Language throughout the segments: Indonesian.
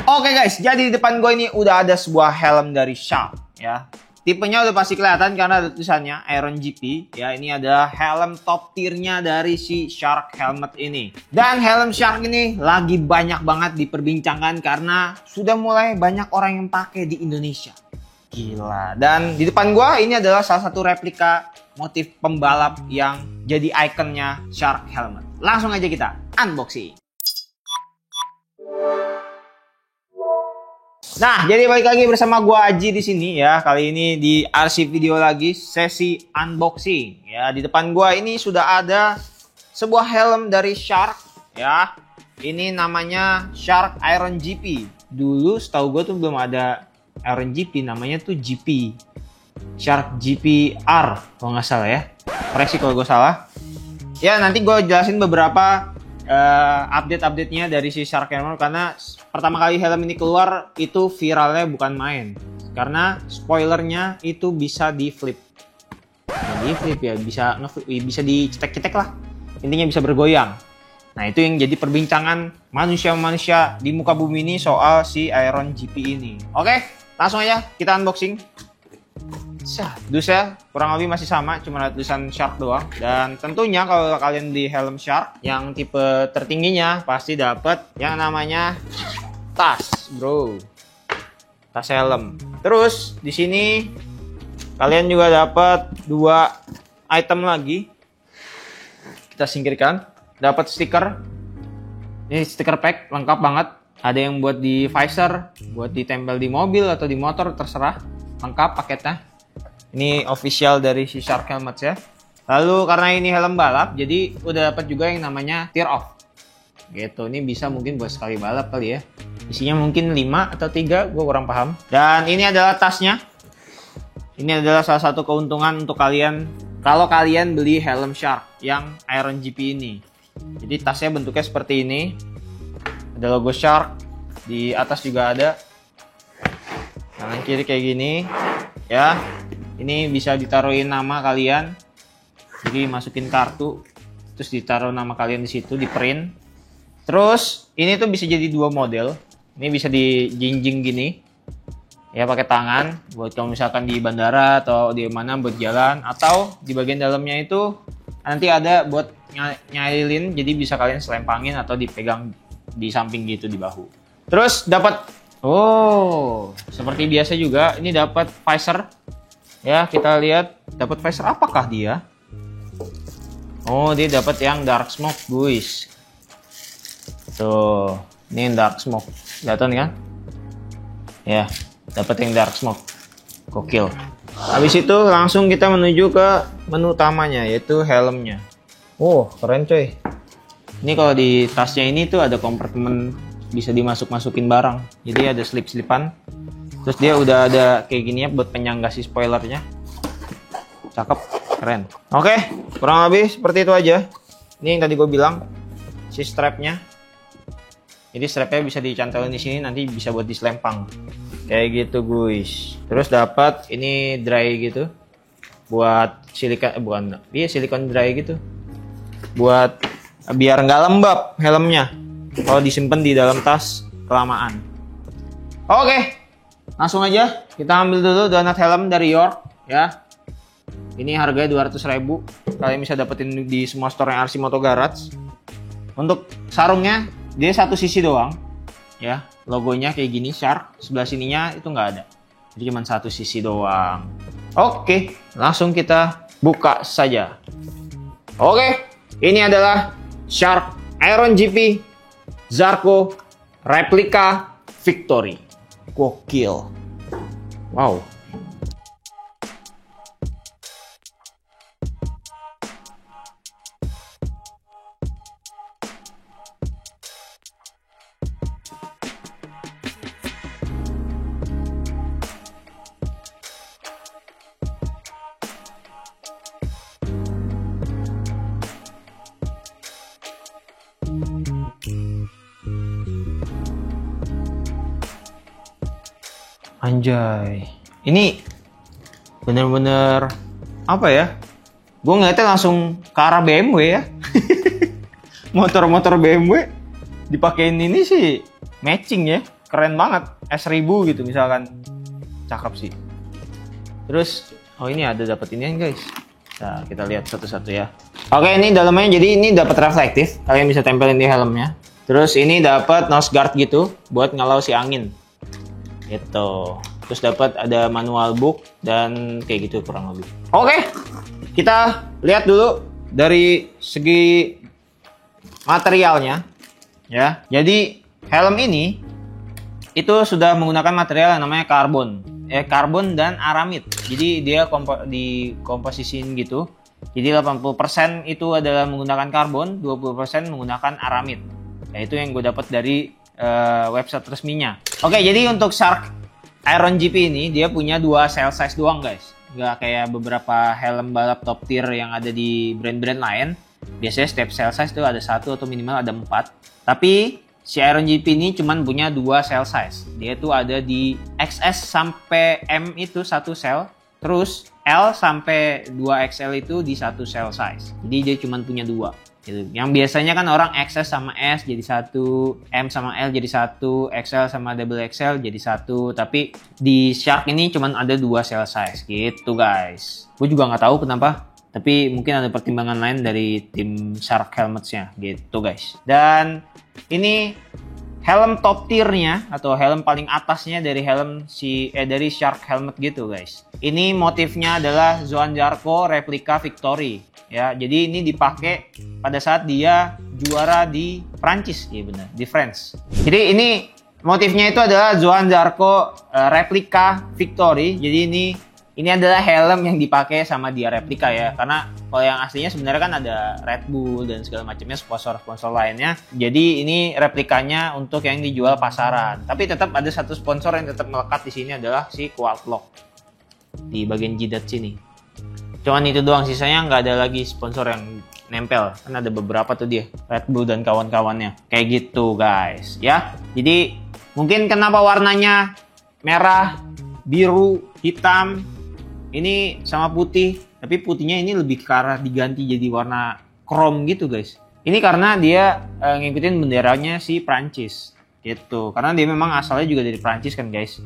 Oke guys, jadi di depan gue ini udah ada sebuah helm dari Shark ya. Tipenya udah pasti kelihatan karena ada tulisannya Iron GP ya. Ini adalah helm top tiernya dari si Shark helmet ini. Dan helm Shark ini lagi banyak banget diperbincangkan karena sudah mulai banyak orang yang pakai di Indonesia. Gila. Dan di depan gue ini adalah salah satu replika motif pembalap yang jadi ikonnya Shark helmet. Langsung aja kita unboxing. Nah, jadi balik lagi bersama gua Aji di sini ya. Kali ini di arsip video lagi sesi unboxing ya. Di depan gua ini sudah ada sebuah helm dari Shark ya. Ini namanya Shark Iron GP. Dulu setahu gua tuh belum ada Iron GP, namanya tuh GP. Shark GP-R kalau nggak salah ya. Koreksi kalau gua salah. Ya, nanti gua jelasin beberapa update-update-nya dari si Shark helmet, karena pertama kali helm ini keluar itu viralnya bukan main karena spoilernya itu bisa di flip. Di flip ya, bisa dicetek-cetek lah, intinya bisa bergoyang. Nah, itu yang jadi perbincangan manusia-manusia di muka bumi ini soal si Iron GP ini. Oke, langsung aja kita unboxing. Dusnya kurang lebih masih sama, cuma ada tulisan Shark doang. Dan tentunya kalau kalian di helm Shark yang tipe tertingginya pasti dapat yang namanya tas, bro. Tas helm. Terus di sini kalian juga dapat dua item lagi. Kita singkirkan. Dapat stiker. Ini stiker pack lengkap banget. Ada yang buat di visor, buat ditempel di mobil atau di motor, terserah. Lengkap paketnya. Ini official dari si Shark helmet ya. Lalu karena ini helm balap, jadi udah dapat juga yang namanya tear off. Gitu, ini bisa mungkin buat sekali balap kali ya. Isinya mungkin 5 atau 3, gue kurang paham. Dan ini adalah tasnya. Ini adalah salah satu keuntungan untuk kalian kalau kalian beli helm Shark yang Iron GP ini. Jadi tasnya bentuknya seperti ini. Ada logo Shark, di atas juga ada. Kanan kiri kayak gini ya. Ini bisa ditaruhin nama kalian. Jadi masukin kartu, terus ditaruh nama kalian di situ, di print. Terus ini tuh bisa jadi dua model. Ini bisa dijinjing gini. Ya, pakai tangan buat kalau misalkan di bandara atau di mana buat jalan, atau di bagian dalamnya itu nanti ada buat nyailin, jadi bisa kalian selempangin atau dipegang di samping gitu di bahu. Terus dapat seperti biasa juga ini dapat visor. Ya, kita lihat dapat visor apakah dia? Oh, dia dapat yang dark smoke, guys. Tuh, ini yang dark smoke. Kelihatan kan? Ya, dapat yang dark smoke. Gokil. Habis itu langsung kita menuju ke menu utamanya, yaitu helmnya. Oh, keren coy. Ini kalau di tasnya ini tuh ada kompartemen, bisa dimasuk-masukin barang. Jadi ada slip-slipan. Terus dia udah ada kayak gini ya buat penyangga si spoilernya. Cakep, keren. Oke, kurang lebih seperti itu aja. Ini yang tadi gue bilang, si strapnya. Jadi strapnya bisa dicantelin di sini, nanti bisa buat diselempang. Kayak gitu guys. Terus dapat ini dry gitu, buat silikon, silikon dry gitu. Buat biar nggak lembab helmnya kalau disimpan di dalam tas kelamaan. Oke. Langsung aja kita ambil dulu donat helm dari York ya. Ini harganya 200.000. Kalian bisa dapetin di semua store yang RC Moto Garage. Untuk sarungnya dia satu sisi doang ya. Logonya kayak gini Shark, sebelah sininya itu nggak ada. Jadi cuma satu sisi doang. Oke, langsung kita buka saja. Oke, ini adalah Shark Iron GP Zarko Replika Victory. Gokil. Wow. Anjay, ini bener-bener apa ya? Gue ngeliatnya langsung ke arah BMW ya. Motor-motor BMW dipakein ini sih matching ya. keren banget, S1000 gitu misalkan. Cakep sih. Terus oh ini ada dapat ini guys. Nah, kita lihat satu-satu ya. Oke, ini dalamnya jadi ini dapat reflektif, kalian bisa tempelin di helmnya. Terus ini dapat nose guard gitu buat ngalau si angin. Gitu. Terus dapat ada manual book dan kayak gitu kurang lebih. Oke. Kita lihat dulu dari segi materialnya ya. Jadi helm ini itu sudah menggunakan material yang namanya karbon dan aramid. Jadi dia dikomposisiin gitu. Jadi 80% itu adalah menggunakan karbon, 20% menggunakan aramid. Nah, itu yang gue dapat dari website resminya. Oke, jadi untuk Shark Iron GP ini dia punya 2 cell size doang guys. Nggak kayak beberapa helm balap top tier yang ada di brand-brand lain. Biasanya setiap cell size itu ada 1 atau minimal ada 4. Tapi si Iron GP ini cuman punya 2 cell size. Dia tuh ada di XS sampai M itu 1 cell. Terus L sampai 2XL itu di 1 cell size. Jadi dia cuman punya 2. Gitu. Yang biasanya kan orang XS sama S jadi 1, M sama L jadi 1, XL sama double XL jadi 1. Tapi di Shark ini cuman ada 2 cell size gitu guys. Gue juga nggak tahu kenapa. Tapi mungkin ada pertimbangan lain dari tim Shark Helmets-nya gitu guys. Dan ini helm top tier-nya atau helm paling atasnya dari dari Shark Helmet gitu guys. Ini motifnya adalah Johan Zarco replika Victory ya. Jadi ini dipakai pada saat dia juara di Prancis, ya benar, di France. Jadi ini motifnya itu adalah Johan Zarco replika Victory. Jadi ini adalah helm yang dipakai sama dia replika ya. Karena kalau yang aslinya sebenarnya kan ada Red Bull dan segala macamnya sponsor-sponsor lainnya. Jadi ini replikanya untuk yang dijual pasaran. Tapi tetap ada satu sponsor yang tetap melekat di sini adalah si Quadlock di bagian jidat sini. Cuman itu doang, sisanya nggak ada lagi sponsor yang nempel. Kan ada beberapa tuh dia, Red Bull dan kawan-kawannya. Kayak gitu guys ya. Jadi mungkin kenapa warnanya merah, biru, hitam, ini sama putih, tapi putihnya ini lebih ke arah diganti jadi warna chrome gitu guys. Ini karena dia ngikutin benderanya si Prancis gitu. Karena dia memang asalnya juga dari Prancis kan guys.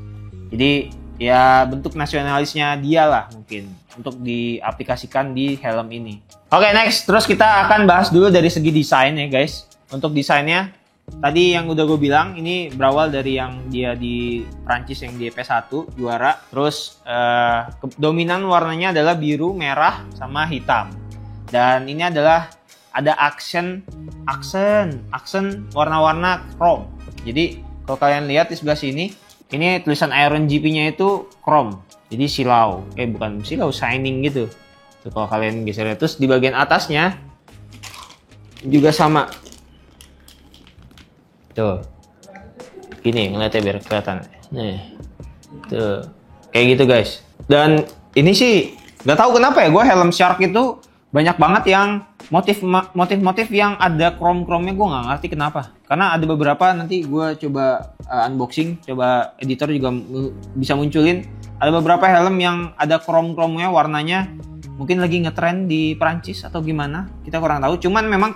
Jadi ya bentuk nasionalisnya dia lah mungkin untuk diaplikasikan di helm ini. Oke, next, terus kita akan bahas dulu dari segi desain ya guys. Untuk desainnya tadi yang udah gue bilang, ini berawal dari yang dia di Prancis yang di EP1 juara. Terus dominan warnanya adalah biru, merah, sama hitam. Dan ini adalah ada aksen warna-warna chrome. Jadi kalau kalian lihat di sebelah sini, ini tulisan Iron GP-nya itu chrome. Jadi silau, bukan silau, shining gitu. Tuh, kalau kalian geser, terus di bagian atasnya juga sama. Tuh, gini ngeliatnya biar kelihatan. Nih, tuh, kayak gitu guys. Dan ini sih nggak tahu kenapa ya, gue helm Shark itu banyak banget yang motif yang ada chrome-nya, gue nggak ngerti kenapa. Karena ada beberapa, nanti gue coba unboxing, coba editor juga bisa munculin. Ada beberapa helm yang ada chrome-nya, warnanya mungkin lagi ngetrend di Prancis atau gimana, kita kurang tahu. Cuman memang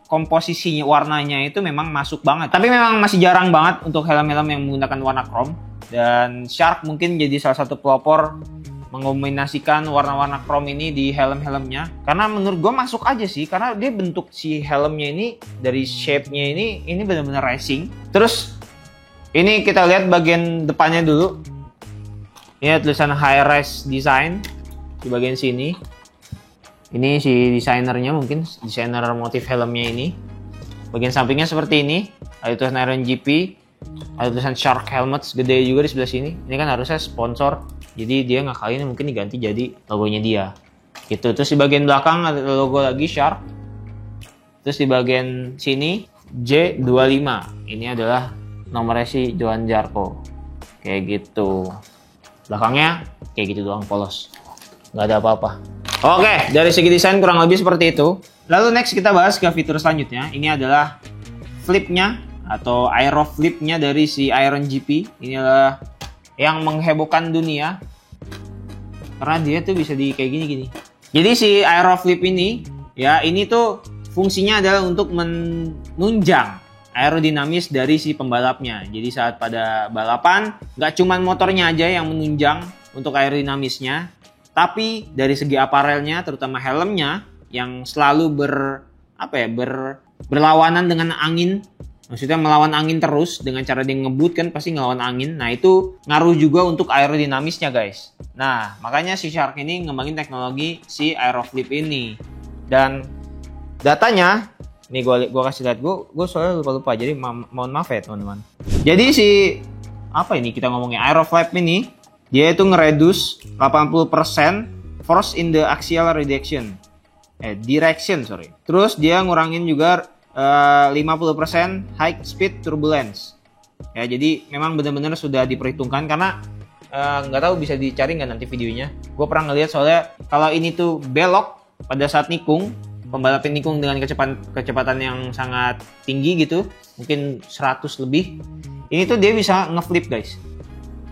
komposisinya warnanya itu memang masuk banget. Tapi memang masih jarang banget untuk helm-helm yang menggunakan warna chrome. Dan Shark mungkin jadi salah satu pelopor mengombinasikan warna-warna chrome ini di helm-helmnya. Karena menurut gue masuk aja sih, karena dia bentuk si helmnya ini dari shape-nya ini benar-benar racing. Terus ini kita lihat bagian depannya dulu. Ini tulisan High Res Design di bagian sini. Ini si desainernya, mungkin desainer motif helmnya ini. Bagian sampingnya seperti ini. Ada tulisan Iron GP, ada tulisan Shark Helmets gede juga di sebelah sini. Ini kan harusnya sponsor, jadi dia ngakalinnya mungkin diganti jadi logonya dia. Gitu. Terus di bagian belakang ada logo lagi Shark. Terus di bagian sini J25. Ini adalah nomornya si Johan Zarco. Kayak gitu. Belakangnya kayak gitu doang, polos. Nggak ada apa-apa. Oke, dari segi desain kurang lebih seperti itu. Lalu next kita bahas ke fitur selanjutnya. Ini adalah flipnya atau aero flipnya dari si Iron GP. Ini adalah yang menghebohkan dunia. Karena dia tuh bisa di kayak gini-gini. Jadi si aero flip ini, ya ini tuh fungsinya adalah untuk menunjang aerodinamis dari si pembalapnya. Jadi saat pada balapan, nggak cuman motornya aja yang menunjang untuk aerodinamisnya, tapi dari segi aparelnya, terutama helmnya, yang selalu berlawanan dengan angin. Maksudnya melawan angin terus dengan cara dia ngebut kan pasti ngelawan angin. Nah itu ngaruh juga untuk aerodinamisnya guys. Nah makanya si Shark ini ngembangin teknologi si Aeroflip ini. Dan datanya, nih gue kasih lihat, gue soalnya lupa jadi mohon maaf ya teman-teman. Jadi si kita ngomongnya Aeroflip ini, dia itu ngereduce 80% force in the axial direction. Terus dia ngurangin juga 50% high speed turbulence. Ya, jadi memang benar-benar sudah diperhitungkan karena nggak tahu bisa dicari nggak nanti videonya. Gue pernah ngeliat soalnya kalau ini tuh belok pada saat nikung, pembalap nikung dengan kecepatan yang sangat tinggi gitu, mungkin 100 lebih. Ini tuh dia bisa ngeflip guys.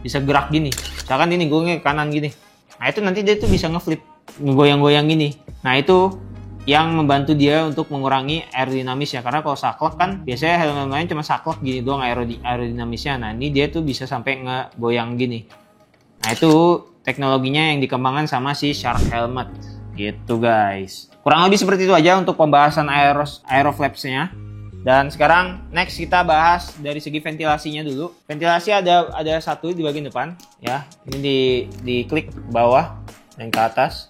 Bisa gerak gini. Misalkan ini gue ke kanan gini. Nah, itu nanti dia tuh bisa ngeflip, ngegoyang-goyang gini. Nah, itu yang membantu dia untuk mengurangi aerodinamisnya, karena kalau saklek kan biasanya helm lain cuma saklek gini doang aerodinamisnya. Nah ini dia tuh bisa sampai ngegoyang gini. Nah itu teknologinya yang dikembangkan sama si Shark Helmet gitu guys. Kurang lebih seperti itu aja untuk pembahasan Aeroflaps-nya. Dan sekarang next kita bahas dari segi ventilasinya dulu. Ventilasi ada satu di bagian depan ya. Ini di klik bawah dan ke atas.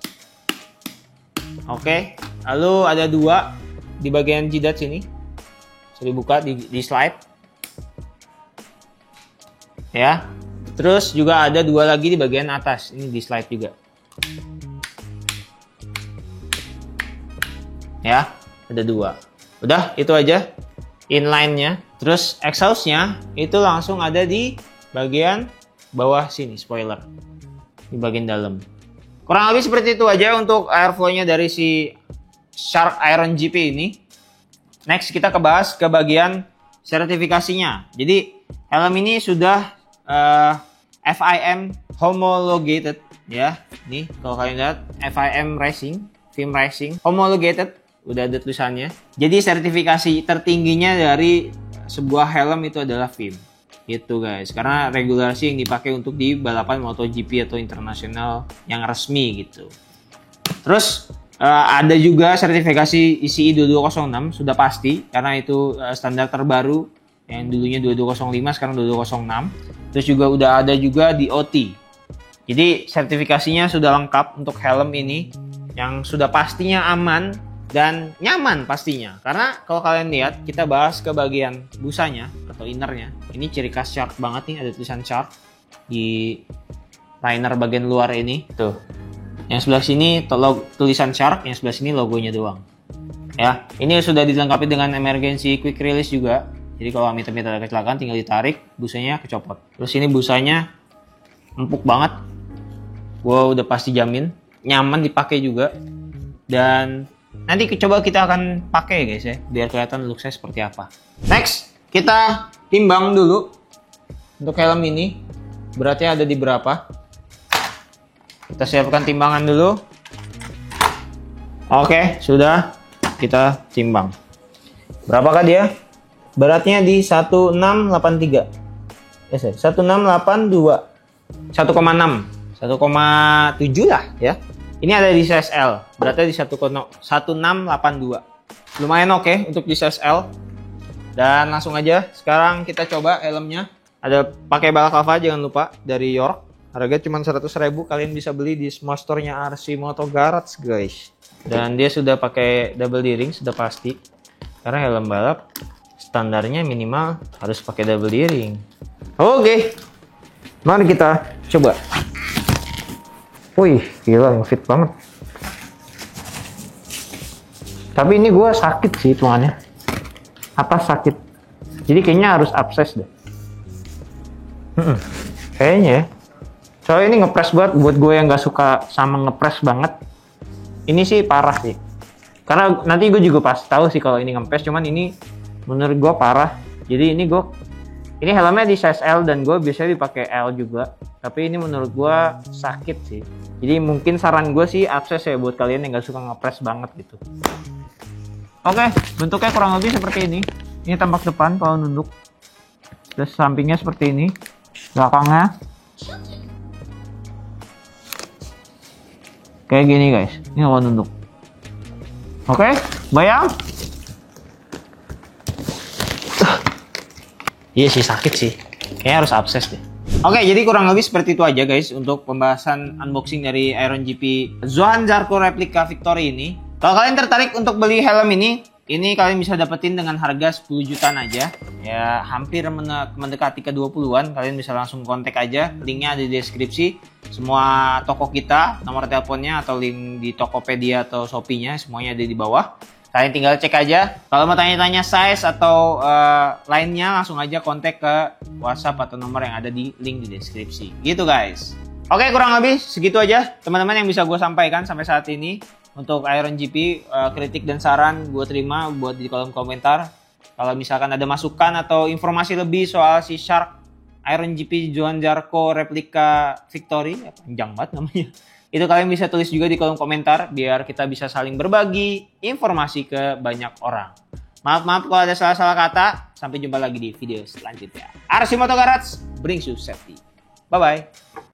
Oke, lalu ada 2 di bagian jidat sini. Bisa dibuka di slide. Ya. Terus juga ada 2 lagi di bagian atas. Ini di slide juga. Ya, ada 2. Udah, itu aja inline-nya. Terus exhaust-nya itu langsung ada di bagian bawah sini, spoiler. Di bagian dalam. Kurang lebih seperti itu aja untuk airflow-nya dari si Shark Iron GP ini. Next kita kebahas ke bagian sertifikasinya. Jadi helm ini sudah FIM homologated ya. Nih kalau kalian lihat FIM Racing homologated, udah ada tulisannya. Jadi sertifikasi tertingginya dari sebuah helm itu adalah FIM. Gitu guys, karena regulasi yang dipakai untuk di balapan MotoGP atau internasional yang resmi gitu. Terus ada juga sertifikasi ICI 2206 sudah pasti karena itu standar terbaru yang dulunya 2205 sekarang 2206. Terus juga udah ada juga di OT. Jadi sertifikasinya sudah lengkap untuk helm ini yang sudah pastinya aman dan nyaman pastinya. Karena kalau kalian lihat, kita bahas ke bagian busanya atau innernya. Ini ciri khas Shark banget nih, ada tulisan Shark di liner bagian luar ini. Tuh. Yang sebelah sini tulisan Shark, yang sebelah sini logonya doang. Ya, ini sudah dilengkapi dengan emergency quick release juga. Jadi kalau amit-amit ada kecelakaan tinggal ditarik, busanya kecopot. Terus ini busanya empuk banget. Gua udah pasti jamin, nyaman dipakai juga. Dan nanti coba kita akan pakai guys ya, biar kelihatan look saya seperti apa. Next, kita timbang dulu untuk helm ini. Beratnya ada di berapa? Kita siapkan timbangan dulu. Oke, sudah. Kita timbang. Berapakah dia? Beratnya di 1683. 1682. 1,6. 1,7 lah ya. Ini ada di size L, beratnya di 1682. Lumayan oke untuk di size L. Dan langsung aja, sekarang kita coba helmnya. Ada pakai balaclava jangan lupa dari York. Harga cuma 100.000, kalian bisa beli di small store-nya RC Moto Garage guys. Dan dia sudah pakai double D-ring sudah pasti. Karena helm balap standarnya minimal harus pakai double D-ring. Oke. Mari kita coba. Wih, gila ngefit banget. Tapi ini gue sakit sih hitungannya. Apa sakit? Jadi kayaknya harus abses deh. Kayaknya ya. Soalnya ini ngepres banget buat gue yang gak suka sama ngepres banget. Ini sih parah sih. Karena nanti gue juga pas tahu sih kalau ini ngepres. Cuman ini menurut gue parah. Jadi ini helmnya di size L dan gue biasanya dipakai L juga. Tapi ini menurut gue sakit sih. Jadi mungkin saran gue sih abses ya buat kalian yang gak suka ngepres banget gitu. Oke, bentuknya kurang lebih seperti ini. Ini tampak depan kalau nunduk. Terus sampingnya seperti ini. Belakangnya kayak gini guys. Ini kalau nunduk. Oke, bayang. Iya sih, sakit sih. Kayaknya harus abses deh. Oke, jadi kurang lebih seperti itu aja guys untuk pembahasan unboxing dari Iron GP Zohan Zarco Replica Victory ini. Kalau kalian tertarik untuk beli helm ini kalian bisa dapetin dengan harga 10 jutaan aja. Ya, hampir mendekati ke 20-an. Kalian bisa langsung kontak aja. Linknya ada di deskripsi. Semua toko kita, nomor teleponnya atau link di Tokopedia atau Shopee-nya semuanya ada di bawah. Kalian tinggal cek aja. Kalau mau tanya-tanya size atau lainnya, langsung aja kontak ke WhatsApp atau nomor yang ada di link di deskripsi. Gitu guys. Oke, kurang lebih segitu aja teman-teman yang bisa gue sampaikan sampai saat ini. Untuk Iron GP, kritik dan saran gue terima buat di kolom komentar. Kalau misalkan ada masukan atau informasi lebih soal si Shark Iron GP Zohan Zarco Replica Victory, panjang banget namanya. Itu kalian bisa tulis juga di kolom komentar biar kita bisa saling berbagi informasi ke banyak orang. Maaf kalau ada salah-salah kata. Sampai jumpa lagi di video selanjutnya. RC Moto Garage brings you safety. Bye-bye.